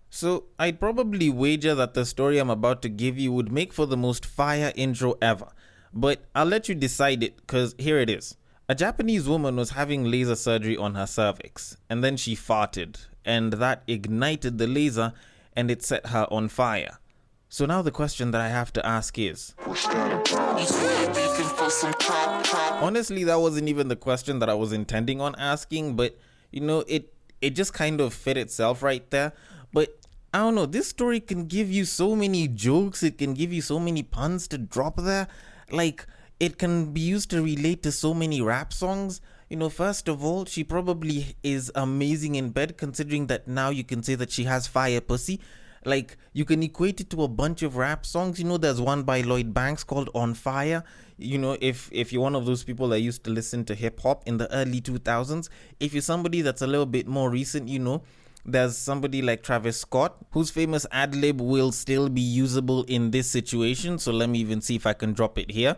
So I'd probably wager that the story I'm about to give you would make for the most fire intro ever. But I'll let you decide it, cause here it is. A Japanese woman was having laser surgery on her cervix, and then she farted, and that ignited the laser and it set her on fire. So now the question that I have to ask is, honestly, that wasn't even the question that I was intending on asking, but it just kind of fit itself right there. But I don't know, this story can give you so many jokes, it can give you so many puns to drop there. Like, it can be used to relate to so many rap songs. First of all, she probably is amazing in bed, considering that now you can say that she has fire pussy. Like, you can equate it to a bunch of rap songs. There's one by Lloyd Banks called On Fire. If you're one of those people that used to listen to hip hop in the early 2000s, if you're somebody that's a little bit more recent, there's somebody like Travis Scott, whose famous ad-lib will still be usable in this situation. So let me even see if I can drop it here.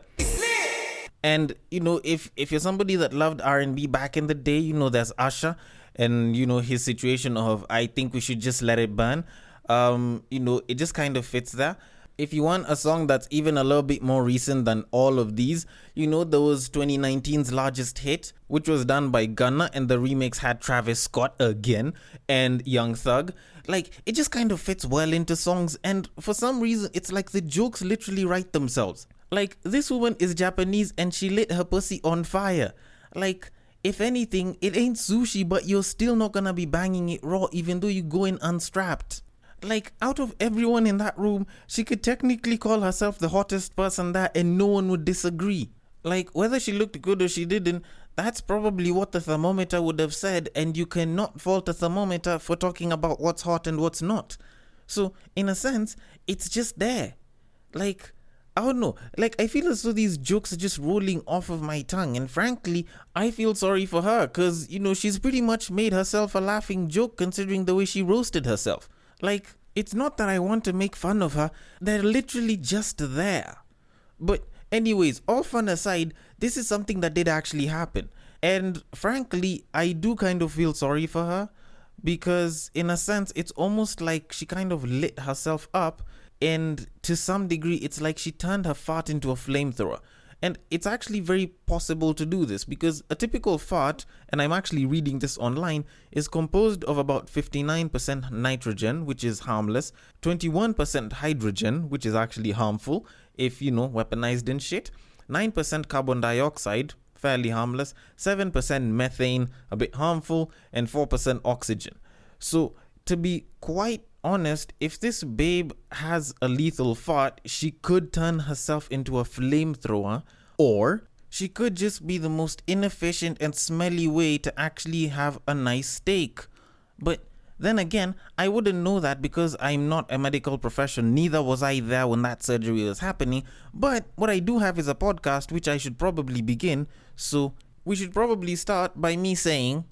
And, if you're somebody that loved R&B back in the day, there's Usher and, his situation of, I think we should just let it burn. It just kind of fits there. If you want a song that's even a little bit more recent than all of these, there was 2019's largest hit, which was done by Gunna, and the remix had Travis Scott again and Young Thug. Like, it just kind of fits well into songs, and for some reason, it's like the jokes literally write themselves. Like, this woman is Japanese and she lit her pussy on fire. Like, if anything, it ain't sushi, but you're still not gonna be banging it raw even though you go in unstrapped. Like, out of everyone in that room, she could technically call herself the hottest person there and no one would disagree. Like, whether she looked good or she didn't, that's probably what the thermometer would have said, and you cannot fault a thermometer for talking about what's hot and what's not. So, in a sense, it's just there. Like, I don't know, like, I feel as though these jokes are just rolling off of my tongue, and frankly, I feel sorry for her, cause, she's pretty much made herself a laughing joke considering the way she roasted herself. Like, it's not that I want to make fun of her, they're literally just there. But anyways, all fun aside, this is something that did actually happen. And frankly, I do kind of feel sorry for her, because in a sense, it's almost like she kind of lit herself up, and to some degree, it's like she turned her fart into a flamethrower. And it's actually very possible to do this because a typical fart, and I'm actually reading this online, is composed of about 59% nitrogen, which is harmless, 21% hydrogen, which is actually harmful if, weaponized and shit, 9% carbon dioxide, fairly harmless, 7% methane, a bit harmful, and 4% oxygen. So, to be quite honest, if this babe has a lethal fart, she could turn herself into a flamethrower, or she could just be the most inefficient and smelly way to actually have a nice steak. But then again, I wouldn't know that because I'm not a medical profession, neither was I there when that surgery was happening. But what I do have is a podcast, which I should probably begin, so we should probably start by me saying,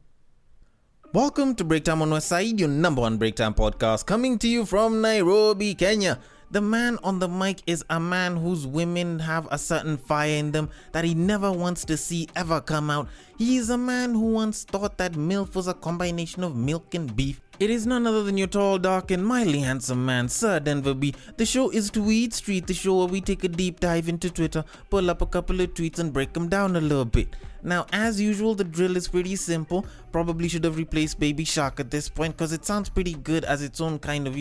welcome to Breaktime on Westside, your number one breaktime podcast, coming to you from Nairobi, Kenya. The man on the mic is a man whose women have a certain fire in them that he never wants to see ever come out. He is a man who once thought that MILF was a combination of milk and beef. It is none other than your tall, dark, and mildly handsome man, Sir Denver B. The show is Tweetstreet, the show where we take a deep dive into Twitter, pull up a couple of tweets and break them down a little bit. Now, as usual, the drill is pretty simple. Probably should have replaced Baby Shark at this point because it sounds pretty good as its own kind of,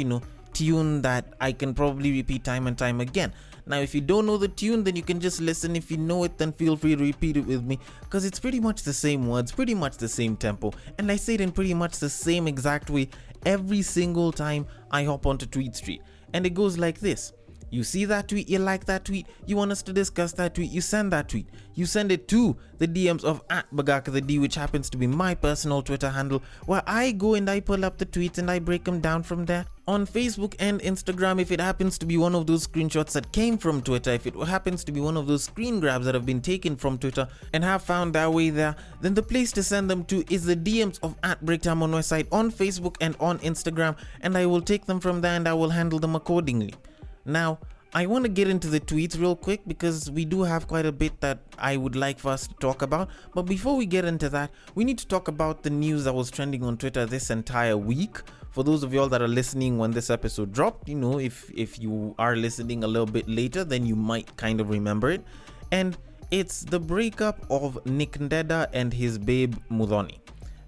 tune that I can probably repeat time and time again. Now, if you don't know the tune, then you can just listen. If you know it, then feel free to repeat it with me because it's pretty much the same words, pretty much the same tempo, and I say it in pretty much the same exact way every single time I hop onto Tweetstreet. And it goes like this. You see that tweet, you like that tweet, you want us to discuss that tweet, you send that tweet. You send it to the DMs of @BagakaTheD, which happens to be my personal Twitter handle, where I go and I pull up the tweets and I break them down from there. On Facebook and Instagram, if it happens to be one of those screenshots that came from Twitter, if it happens to be one of those screen grabs that have been taken from Twitter and have found their way there, then the place to send them to is the DMs of @Breaktime on Westside on Facebook and on Instagram, and I will take them from there and I will handle them accordingly. Now, I want to get into the tweets real quick because we do have quite a bit that I would like for us to talk about. But before we get into that, we need to talk about the news that was trending on Twitter this entire week, for those of y'all that are listening when this episode dropped, if you are listening a little bit later, then you might kind of remember it. And it's the breakup of Nick Ndeda and his babe Muthoni.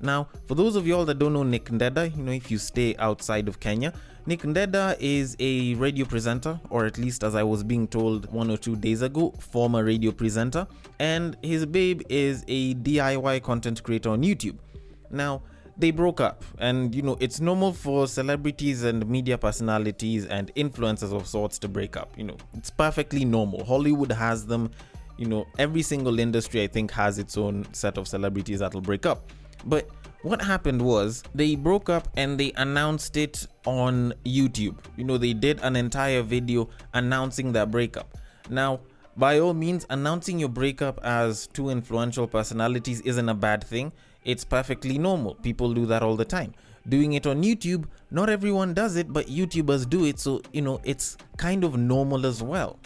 Now, for those of y'all that don't know Nick Ndeda, if you stay outside of Kenya, Nick Ndeda is a radio presenter, or at least as I was being told 1 or 2 days ago, former radio presenter, and his babe is a DIY content creator on YouTube. Now, they broke up, and it's normal for celebrities and media personalities and influencers of sorts to break up. It's perfectly normal. Hollywood has them. Every single industry I think has its own set of celebrities that'll break up. But what happened was they broke up and they announced it on YouTube. They did an entire video announcing their breakup. Now, by all means, announcing your breakup as two influential personalities isn't a bad thing. It's perfectly normal. People do that all the time. Doing it on YouTube, not everyone does it, but YouTubers do it. So, it's kind of normal as well.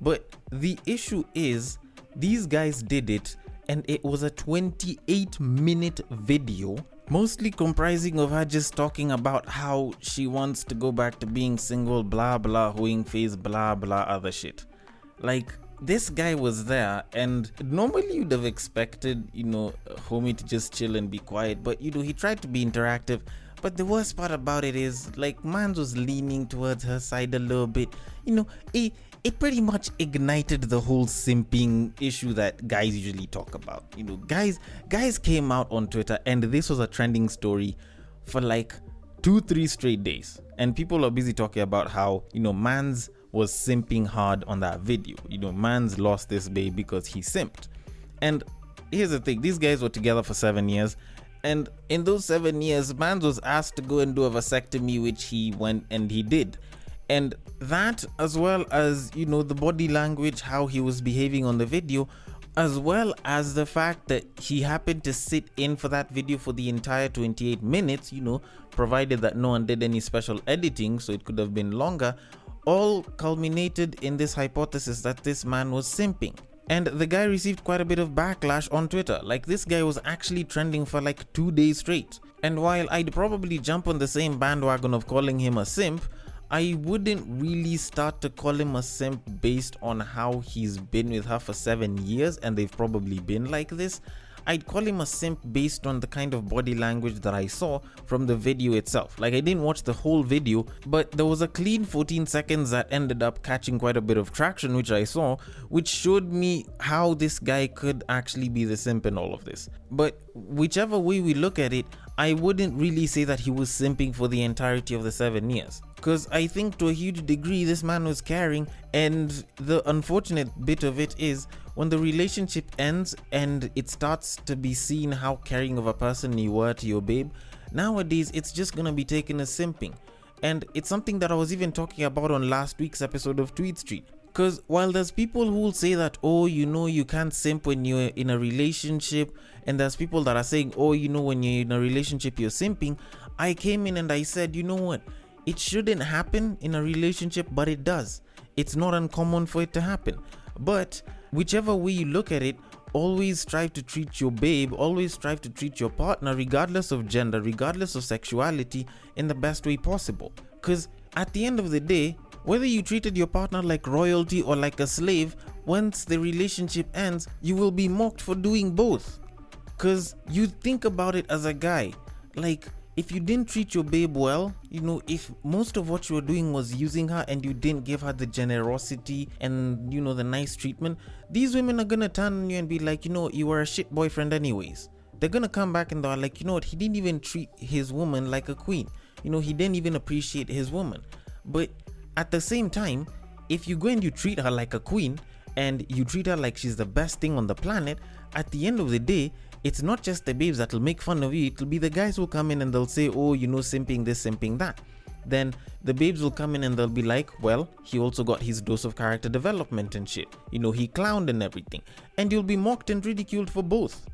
But the issue is these guys did it, and it was a 28-minute video, mostly comprising of her just talking about how she wants to go back to being single, blah blah, hoeing face, blah blah, other shit. Like, this guy was there, and normally you'd have expected, homie to just chill and be quiet, but he tried to be interactive. But the worst part about it is, like, Mans was leaning towards her side a little bit. It pretty much ignited the whole simping issue that guys usually talk about. Guys came out on Twitter, and this was a trending story for like 2-3 straight days. And people are busy talking about how, Mans was simping hard on that video. Mans lost this babe because he simped. And here's the thing, these guys were together for 7 years. And in those 7 years, Mans was asked to go and do a vasectomy, which he went and he did. And that, as well as, the body language, how he was behaving on the video, as well as the fact that he happened to sit in for that video for the entire 28 minutes, provided that no one did any special editing, so it could have been longer, all culminated in this hypothesis that this man was simping. And the guy received quite a bit of backlash on Twitter. Like, this guy was actually trending for like 2 days straight. And while I'd probably jump on the same bandwagon of calling him a simp, I wouldn't really start to call him a simp based on how he's been with her for 7 years and they've probably been like this. I'd call him a simp based on the kind of body language that I saw from the video itself. Like, I didn't watch the whole video, but there was a clean 14 seconds that ended up catching quite a bit of traction, which I saw, which showed me how this guy could actually be the simp in all of this. But whichever way we look at it, I wouldn't really say that he was simping for the entirety of the 7 years. Because I think to a huge degree this man was caring, and the unfortunate bit of it is when the relationship ends and it starts to be seen how caring of a person you were to your babe, nowadays it's just gonna be taken as simping. And it's something that I was even talking about on last week's episode of Tweetstreet. Because while there's people who will say that, you can't simp when you're in a relationship, and there's people that are saying, when you're in a relationship you're simping, I came in and I said, what? It shouldn't happen in a relationship, but it does. It's not uncommon for it to happen. But whichever way you look at it, always strive to treat your babe, always strive to treat your partner, regardless of gender, regardless of sexuality, in the best way possible. Because at the end of the day, whether you treated your partner like royalty or like a slave, once the relationship ends, you will be mocked for doing both. Because you think about it as a guy, like, if you didn't treat your babe well, if most of what you were doing was using her and you didn't give her the generosity and, the nice treatment, these women are gonna turn on you and be like, you were a shit boyfriend anyways. They're gonna come back and they're like, he didn't even treat his woman like a queen. He didn't even appreciate his woman. But at the same time, if you go and you treat her like a queen and you treat her like she's the best thing on the planet, at the end of the day, it's not just the babes that'll make fun of you, it'll be the guys who'll come in and they'll say, simping this, simping that. Then the babes will come in and they'll be like, well, he also got his dose of character development and shit. He clowned and everything. And you'll be mocked and ridiculed for both.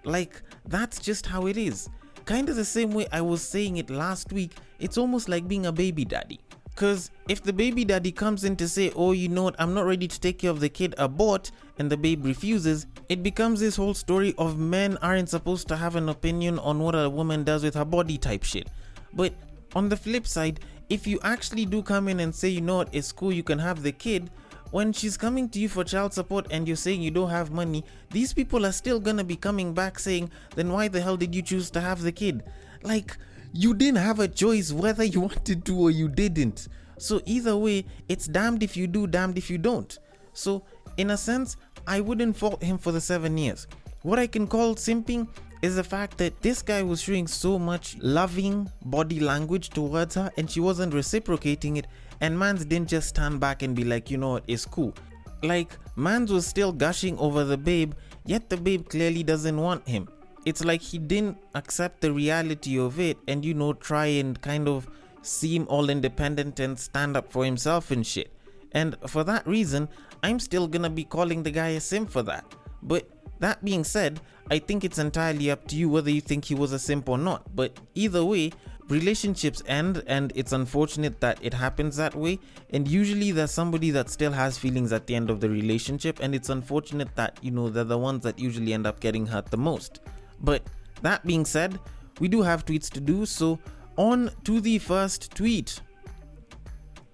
Like, that's just how it is. Kind of the same way I was saying it last week, it's almost like being a baby daddy. Because if the baby daddy comes in to say, I'm not ready to take care of the kid, abort, and the babe refuses, it becomes this whole story of men aren't supposed to have an opinion on what a woman does with her body type shit. But On the flip side, if you actually do come in and say, you know what, it's cool, you can have the kid, when she's coming to you for child support and you're saying you don't have money, these people are still gonna be coming back saying, then why the hell did you choose to have the kid? Like, you didn't have a choice whether you wanted to or you didn't. So either way, it's damned if you do, damned if you don't. So in a sense, I wouldn't fault him for the 7 years. What I can call simping is the fact that this guy was showing so much loving body language towards her and she wasn't reciprocating it, and mans didn't just stand back and be like, you know what, it's cool. Like, mans was still gushing over the babe, yet the babe clearly doesn't want him. It's like he didn't accept the reality of it and, you know, try and kind of seem all independent and stand up for himself and shit. And for that reason, I'm still gonna be calling the guy a simp for that. But that being said, I think it's entirely up to you whether you think he was a simp or not. But either way, relationships end, and it's unfortunate that it happens that way. And usually there's somebody that still has feelings at the end of the relationship, and it's unfortunate that, you know, they're the ones that usually end up getting hurt the most. But that being said, we do have tweets to do, so on to the first tweet.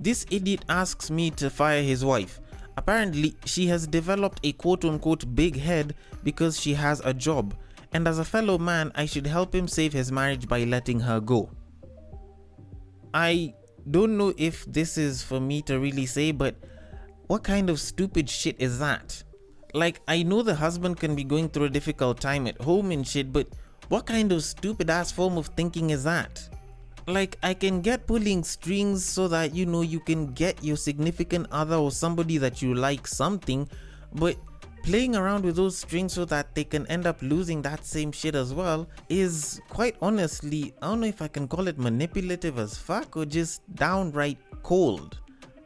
This idiot asks me to fire his wife. Apparently, she has developed a quote-unquote big head because she has a job, and as a fellow man, I should help him save his marriage by letting her go. I don't know if this is for me to really say, but what kind of stupid shit is that? Like, I know the husband can be going through a difficult time at home and shit, but what kind of stupid ass form of thinking is that? Like, I can get pulling strings so that, you know, you can get your significant other or somebody that you like something, but playing around with those strings so that they can end up losing that same shit as well is, quite honestly, I don't know if I can call it manipulative as fuck or just downright cold.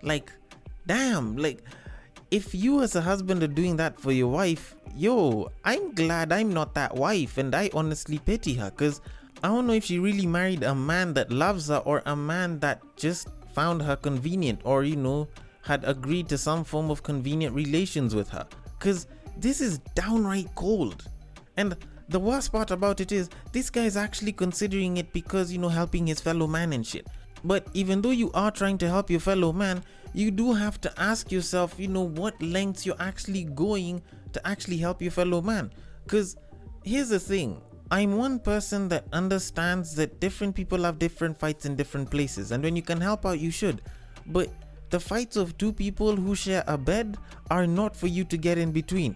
Like, damn, like, if you as a husband are doing that for your wife, yo, I'm glad I'm not that wife, and I honestly pity her, cause I don't know if she really married a man that loves her or a man that just found her convenient or, you know, had agreed to some form of convenient relations with her. Cause this is downright cold. And the worst part about it is, this guy is actually considering it because, you know, helping his fellow man and shit. But even though you are trying to help your fellow man, you do have to ask yourself, you know, what lengths you're actually going to actually help your fellow man. Cause here's the thing. I'm one person that understands that different people have different fights in different places, and when you can help out, you should. But the fights of two people who share a bed are not for you to get in between.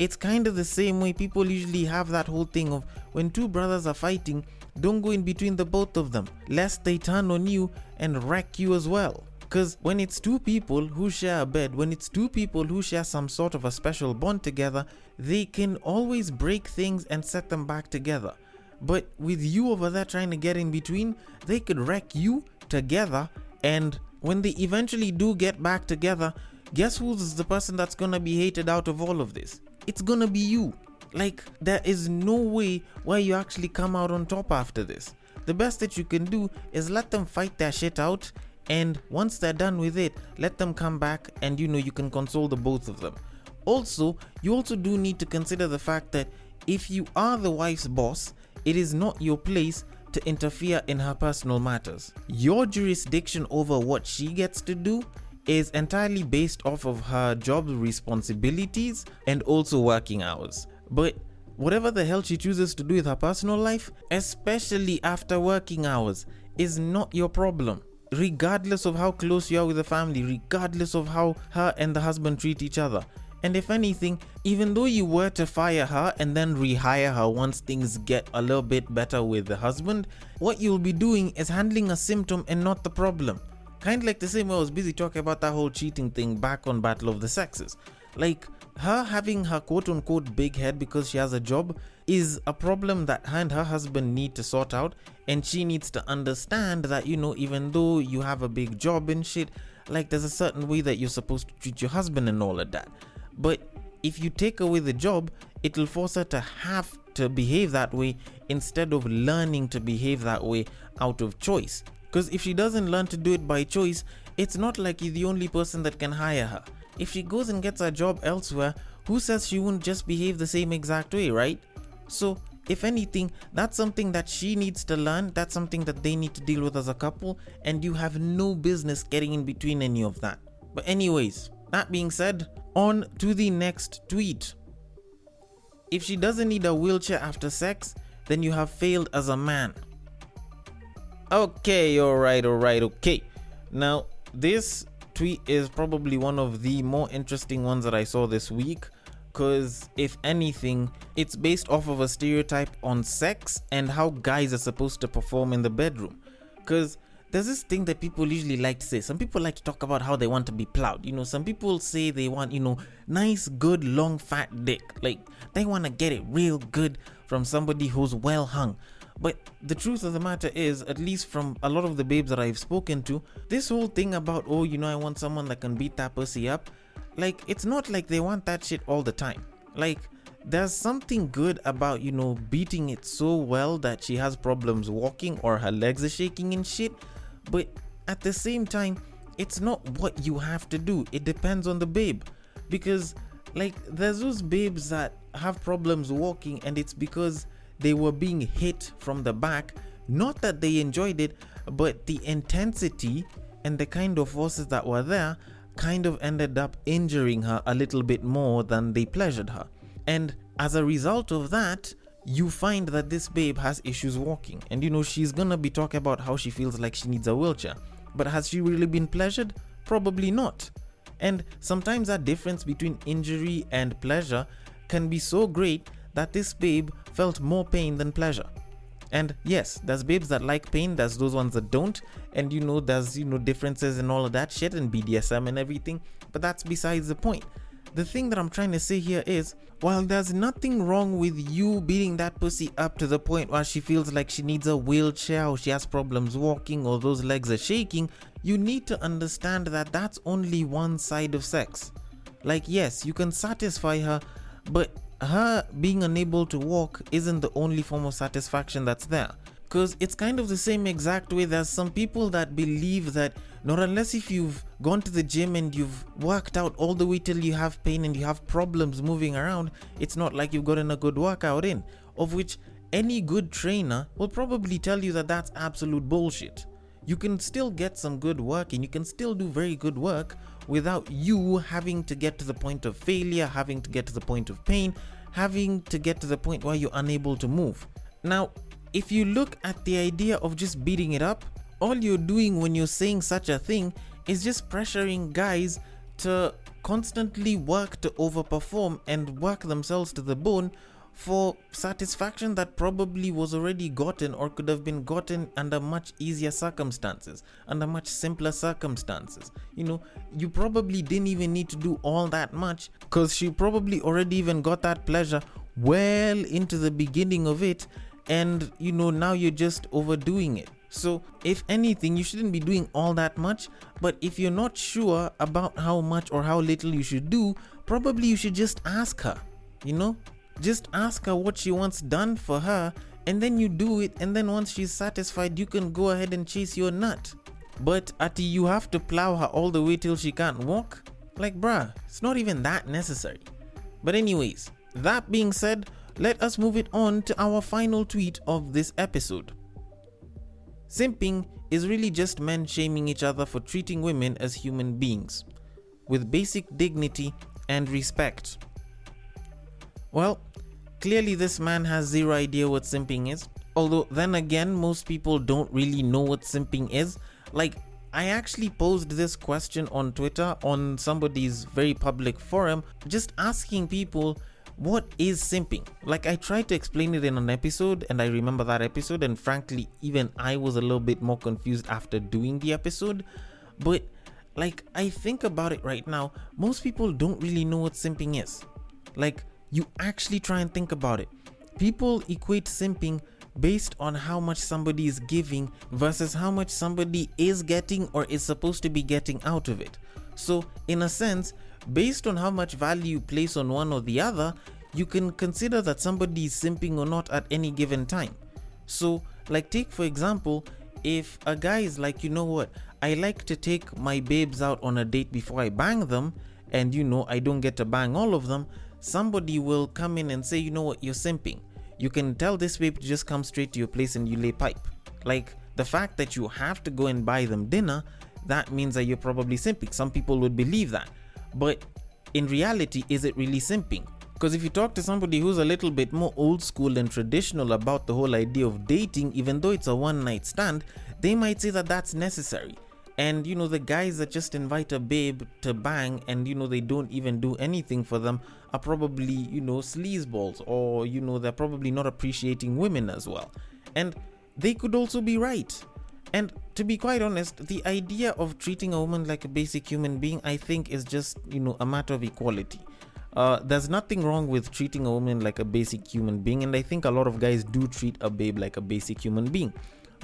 It's kind of the same way people usually have that whole thing of when two brothers are fighting, don't go in between the both of them, lest they turn on you and wreck you as well. Because when it's two people who share a bed, when it's two people who share some sort of a special bond together, they can always break things and set them back together. But with you over there trying to get in between, they could wreck you together, and when they eventually do get back together, guess who's the person that's gonna be hated out of all of this? It's gonna be you. Like, there is no way where you actually come out on top after this. The best that you can do is let them fight their shit out, and once they're done with it, let them come back and, you know, you can console the both of them. Also, you also do need to consider the fact that if you are the wife's boss, it is not your place to interfere in her personal matters. Your jurisdiction over what she gets to do is entirely based off of her job responsibilities and also working hours. But whatever the hell she chooses to do with her personal life, especially after working hours, is not your problem. Regardless of how close you are with the family, regardless of how her and the husband treat each other. And if anything, even though you were to fire her and then rehire her once things get a little bit better with the husband, what you'll be doing is handling a symptom and not the problem. Kind of like the same way I was busy talking about that whole cheating thing back on Battle of the Sexes. Like, her having her quote-unquote big head because she has a job is a problem that her and her husband need to sort out, and she needs to understand that, you know, even though you have a big job and shit, like, there's a certain way that you're supposed to treat your husband and all of that. But if you take away the job, it'll force her to have to behave that way instead of learning to behave that way out of choice. Because if she doesn't learn to do it by choice, it's not like you're the only person that can hire her. If she goes and gets a job elsewhere, who says she won't just behave the same exact way, right? So if anything, that's something that she needs to learn. That's something that they need to deal with as a couple, and you have no business getting in between any of that. But anyways, that being said, on to the next tweet. If she doesn't need a wheelchair after sex, then you have failed as a man. Okay, alright, okay. Now, this tweet is probably one of the more interesting ones that I saw this week, because if anything, it's based off of a stereotype on sex and how guys are supposed to perform in the bedroom. Because there's this thing that people usually like to say. Some people like to talk about how they want to be plowed. Some people say they want, nice, good, long, fat dick. Like, they want to get it real good from somebody who's well hung. But the truth of the matter is, at least from a lot of the babes that I've spoken to, this whole thing about, I want someone that can beat that pussy up, like, it's not like they want that shit all the time. Like, there's something good about, beating it so well that she has problems walking or her legs are shaking and shit. But at the same time, it's not what you have to do. It depends on the babe. Because, like, there's those babes that have problems walking and it's because they were being hit from the back. Not that they enjoyed it, but the intensity and the kind of forces that were there kind of ended up injuring her a little bit more than they pleasured her. And as a result of that, you find that this babe has issues walking. And she's gonna be talking about how she feels like she needs a wheelchair. But has she really been pleasured? Probably not. And sometimes that difference between injury and pleasure can be so great that this babe felt more pain than pleasure. And yes, there's babes that like pain, there's those ones that don't, and there's differences and all of that shit and BDSM and everything, but that's besides the point. The thing that I'm trying to say here is, while there's nothing wrong with you beating that pussy up to the point where she feels like she needs a wheelchair or she has problems walking or those legs are shaking, you need to understand that that's only one side of sex. Like, yes, you can satisfy her, but her being unable to walk isn't the only form of satisfaction that's there. Because it's kind of the same exact way there's some people that believe that not unless if you've gone to the gym and you've worked out all the way till you have pain and you have problems moving around, it's not like you've gotten a good workout in. Of which any good trainer will probably tell you that that's absolute bullshit. You can still get some good work and you can still do very good work without you having to get to the point of failure, having to get to the point of pain, having to get to the point where you're unable to move. Now, if you look at the idea of just beating it up, all you're doing when you're saying such a thing is just pressuring guys to constantly work to overperform and work themselves to the bone for satisfaction that probably was already gotten or could have been gotten under much easier circumstances, under much simpler circumstances. You probably didn't even need to do all that much because she probably already even got that pleasure well into the beginning of it, and now you're just overdoing it. So if anything, you shouldn't be doing all that much, but if you're not sure about how much or how little you should do, probably you should just ask her. Just ask her what she wants done for her, and then you do it, and then once she's satisfied, you can go ahead and chase your nut. But Ati, you have to plow her all the way till she can't walk? Like, bruh, it's not even that necessary. But anyways, that being said, let us move it on to our final tweet of this episode. Simping is really just men shaming each other for treating women as human beings, with basic dignity and respect. Well, clearly this man has zero idea what simping is. Although then again, most people don't really know what simping is. Like, I actually posed this question on Twitter on somebody's very public forum, just asking people, what is simping? Like, I tried to explain it in an episode, and I remember that episode, and frankly, even I was a little bit more confused after doing the episode. But like, I think about it right now, most people don't really know what simping is. Like, you actually try and think about it. People equate simping based on how much somebody is giving versus how much somebody is getting or is supposed to be getting out of it. So in a sense, based on how much value you place on one or the other, you can consider that somebody is simping or not at any given time. So like, take for example, if a guy is like, I like to take my babes out on a date before I bang them, and I don't get to bang all of them, somebody will come in and say, you're simping. you can tell this babe to just come straight to your place and you lay pipe. Like, the fact that you have to go and buy them dinner, that means that you're probably simping. Some people would believe that. But in reality, is it really simping? Because if you talk to somebody who's a little bit more old school and traditional about the whole idea of dating, even though it's a one-night stand, they might say that that's necessary. And you know, the guys that just invite a babe to bang and you know, they don't even do anything for them are probably, you know, sleazeballs, or you know, they're probably not appreciating women as well. And they could also be right. And to be quite honest, the idea of treating a woman like a basic human being, I think, is just, you know, a matter of equality. There's nothing wrong with treating a woman like a basic human being, and I think a lot of guys do treat a babe like a basic human being.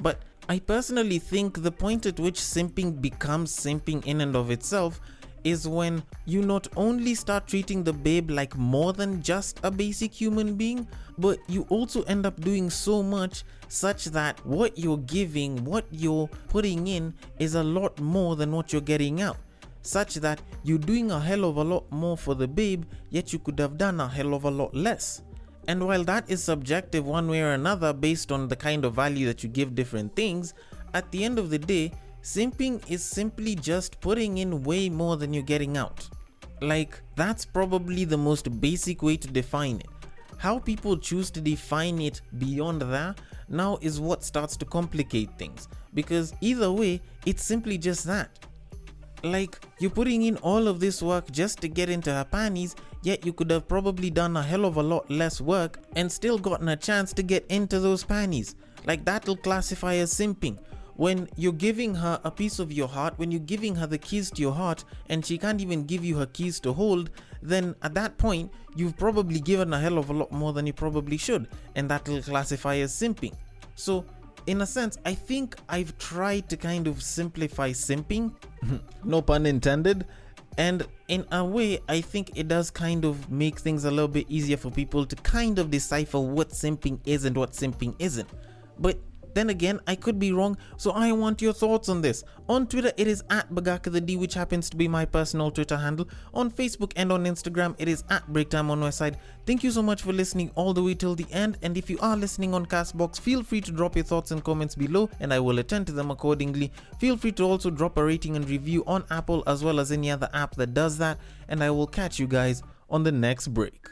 But I personally think the point at which simping becomes simping in and of itself is when you not only start treating the babe like more than just a basic human being, but you also end up doing so much such that what you're giving, what you're putting in, is a lot more than what you're getting out. Such that you're doing a hell of a lot more for the babe, yet you could have done a hell of a lot less. And while that is subjective one way or another based on the kind of value that you give different things, at the end of the day, simping is simply just putting in way more than you're getting out. Like, that's probably the most basic way to define it. How people choose to define it beyond that now is what starts to complicate things, because either way, it's simply just that. Like, you're putting in all of this work just to get into her panties, yet you could have probably done a hell of a lot less work and still gotten a chance to get into those panties. Like, that'll classify as simping. When you're giving her a piece of your heart, when you're giving her the keys to your heart and she can't even give you her keys to hold, then at that point, you've probably given a hell of a lot more than you probably should, and that'll classify as simping. So, in a sense, I think I've tried to kind of simplify simping, no pun intended, and in a way, I think it does kind of make things a little bit easier for people to kind of decipher what simping is and what simping isn't. But then again, I could be wrong, so I want your thoughts on this. On Twitter, it is @BagakaTheD, which happens to be my personal Twitter handle. On Facebook and on Instagram, it is @BreakTimeOnWestside. Thank you so much for listening all the way till the end, and if you are listening on Castbox, feel free to drop your thoughts and comments below, and I will attend to them accordingly. Feel free to also drop a rating and review on Apple as well as any other app that does that, and I will catch you guys on the next break.